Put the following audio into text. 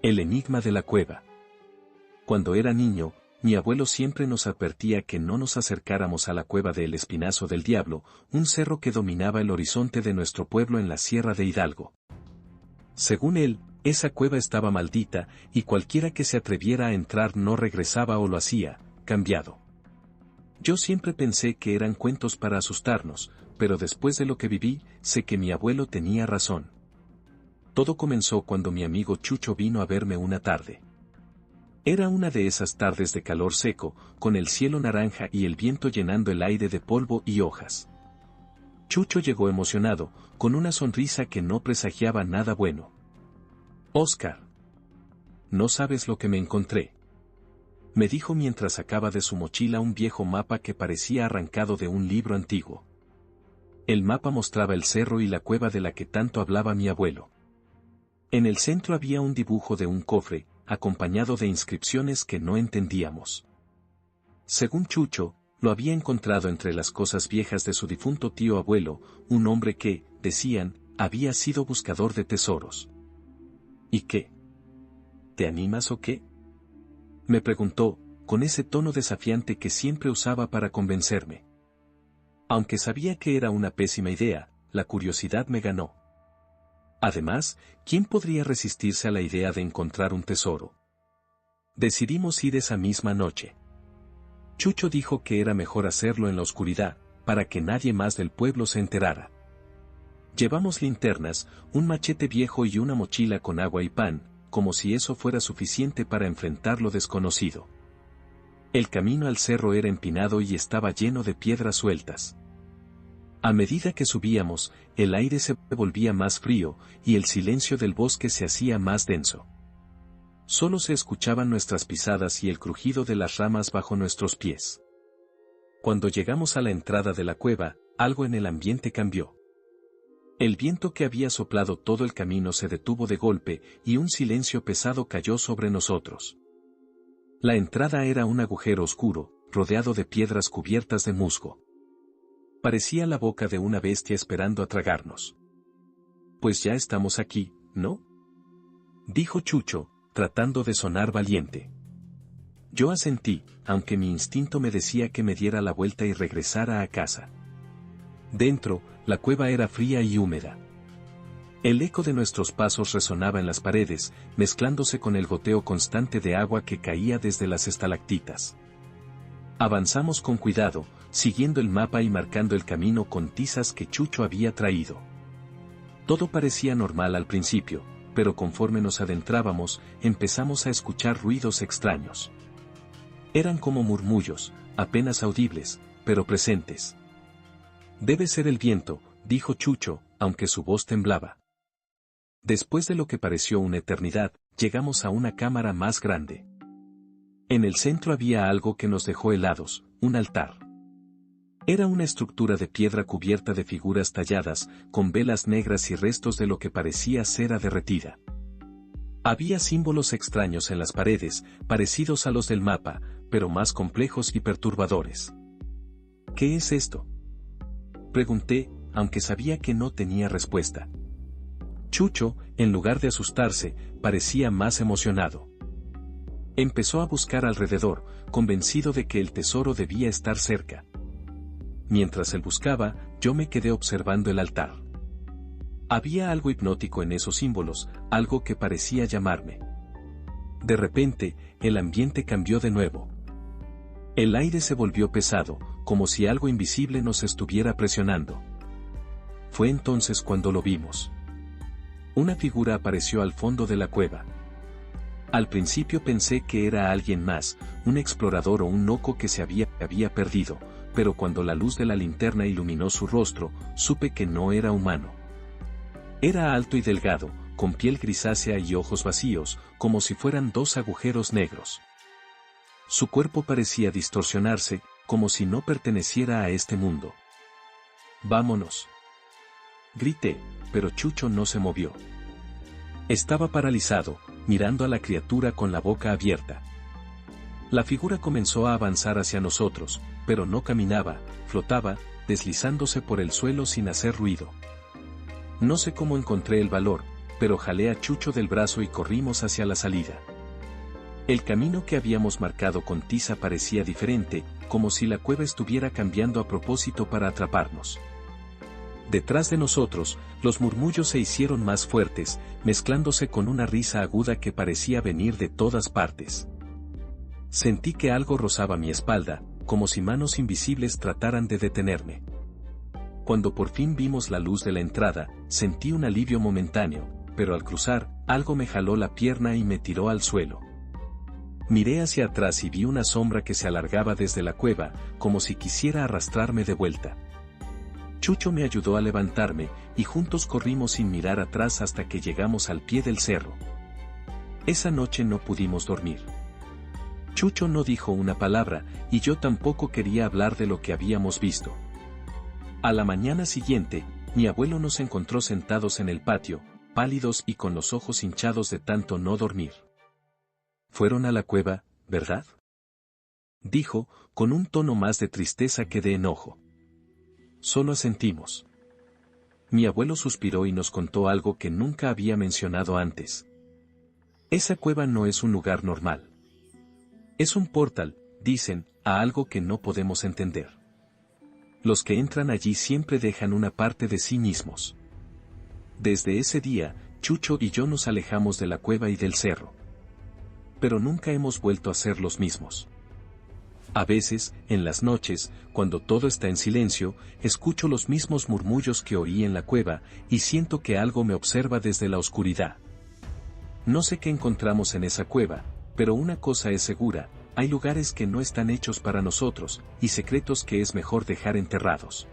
El enigma de la cueva. Cuando era niño, mi abuelo siempre nos advertía que no nos acercáramos a la cueva de El Espinazo del Diablo, un cerro que dominaba el horizonte de nuestro pueblo en la Sierra de Hidalgo. Según él, esa cueva estaba maldita, y cualquiera que se atreviera a entrar no regresaba o lo hacía, cambiado. Yo siempre pensé que eran cuentos para asustarnos, pero después de lo que viví, sé que mi abuelo tenía razón. Todo comenzó cuando mi amigo Chucho vino a verme una tarde. Era una de esas tardes de calor seco, con el cielo naranja y el viento llenando el aire de polvo y hojas. Chucho llegó emocionado, con una sonrisa que no presagiaba nada bueno. «Oscar, no sabes lo que me encontré», me dijo mientras sacaba de su mochila un viejo mapa que parecía arrancado de un libro antiguo. El mapa mostraba el cerro y la cueva de la que tanto hablaba mi abuelo. En el centro había un dibujo de un cofre, acompañado de inscripciones que no entendíamos. Según Chucho, lo había encontrado entre las cosas viejas de su difunto tío abuelo, un hombre que, decían, había sido buscador de tesoros. ¿Y qué? ¿Te animas o qué?, me preguntó, con ese tono desafiante que siempre usaba para convencerme. Aunque sabía que era una pésima idea, la curiosidad me ganó. Además, ¿quién podría resistirse a la idea de encontrar un tesoro? Decidimos ir esa misma noche. Chucho dijo que era mejor hacerlo en la oscuridad, para que nadie más del pueblo se enterara. Llevamos linternas, un machete viejo y una mochila con agua y pan, como si eso fuera suficiente para enfrentar lo desconocido. El camino al cerro era empinado y estaba lleno de piedras sueltas. A medida que subíamos, el aire se volvía más frío, y el silencio del bosque se hacía más denso. Solo se escuchaban nuestras pisadas y el crujido de las ramas bajo nuestros pies. Cuando llegamos a la entrada de la cueva, algo en el ambiente cambió. El viento que había soplado todo el camino se detuvo de golpe, y un silencio pesado cayó sobre nosotros. La entrada era un agujero oscuro, rodeado de piedras cubiertas de musgo. Parecía la boca de una bestia esperando a tragarnos. «Pues ya estamos aquí, ¿no?», dijo Chucho, tratando de sonar valiente. Yo asentí, aunque mi instinto me decía que me diera la vuelta y regresara a casa. Dentro, la cueva era fría y húmeda. El eco de nuestros pasos resonaba en las paredes, mezclándose con el goteo constante de agua que caía desde las estalactitas. Avanzamos con cuidado, siguiendo el mapa y marcando el camino con tizas que Chucho había traído. Todo parecía normal al principio, pero conforme nos adentrábamos, empezamos a escuchar ruidos extraños. Eran como murmullos, apenas audibles, pero presentes. «Debe ser el viento», dijo Chucho, aunque su voz temblaba. Después de lo que pareció una eternidad, llegamos a una cámara más grande. En el centro había algo que nos dejó helados, un altar. Era una estructura de piedra cubierta de figuras talladas, con velas negras y restos de lo que parecía cera derretida. Había símbolos extraños en las paredes, parecidos a los del mapa, pero más complejos y perturbadores. «¿Qué es esto?», pregunté, aunque sabía que no tenía respuesta. Chucho, en lugar de asustarse, parecía más emocionado. Empezó a buscar alrededor, convencido de que el tesoro debía estar cerca. Mientras él buscaba, yo me quedé observando el altar. Había algo hipnótico en esos símbolos, algo que parecía llamarme. De repente, el ambiente cambió de nuevo. El aire se volvió pesado, como si algo invisible nos estuviera presionando. Fue entonces cuando lo vimos. Una figura apareció al fondo de la cueva. Al principio pensé que era alguien más, un explorador o un loco que se había perdido, pero cuando la luz de la linterna iluminó su rostro, supe que no era humano. Era alto y delgado, con piel grisácea y ojos vacíos, como si fueran dos agujeros negros. Su cuerpo parecía distorsionarse, como si no perteneciera a este mundo. «Vámonos», grité, pero Chucho no se movió. Estaba paralizado, mirando a la criatura con la boca abierta. La figura comenzó a avanzar hacia nosotros, pero no caminaba, flotaba, deslizándose por el suelo sin hacer ruido. No sé cómo encontré el valor, pero jalé a Chucho del brazo y corrimos hacia la salida. El camino que habíamos marcado con tiza parecía diferente, como si la cueva estuviera cambiando a propósito para atraparnos. Detrás de nosotros, los murmullos se hicieron más fuertes, mezclándose con una risa aguda que parecía venir de todas partes. Sentí que algo rozaba mi espalda, como si manos invisibles trataran de detenerme. Cuando por fin vimos la luz de la entrada, sentí un alivio momentáneo, pero al cruzar, algo me jaló la pierna y me tiró al suelo. Miré hacia atrás y vi una sombra que se alargaba desde la cueva, como si quisiera arrastrarme de vuelta. Chucho me ayudó a levantarme, y juntos corrimos sin mirar atrás hasta que llegamos al pie del cerro. Esa noche no pudimos dormir. Chucho no dijo una palabra, y yo tampoco quería hablar de lo que habíamos visto. A la mañana siguiente, mi abuelo nos encontró sentados en el patio, pálidos y con los ojos hinchados de tanto no dormir. «Fueron a la cueva, ¿verdad?», dijo, con un tono más de tristeza que de enojo. Solo asentimos. Mi abuelo suspiró y nos contó algo que nunca había mencionado antes. Esa cueva no es un lugar normal. Es un portal, dicen, a algo que no podemos entender. Los que entran allí siempre dejan una parte de sí mismos. Desde ese día, Chucho y yo nos alejamos de la cueva y del cerro. Pero nunca hemos vuelto a ser los mismos. A veces, en las noches, cuando todo está en silencio, escucho los mismos murmullos que oí en la cueva, y siento que algo me observa desde la oscuridad. No sé qué encontramos en esa cueva, pero una cosa es segura, hay lugares que no están hechos para nosotros, y secretos que es mejor dejar enterrados.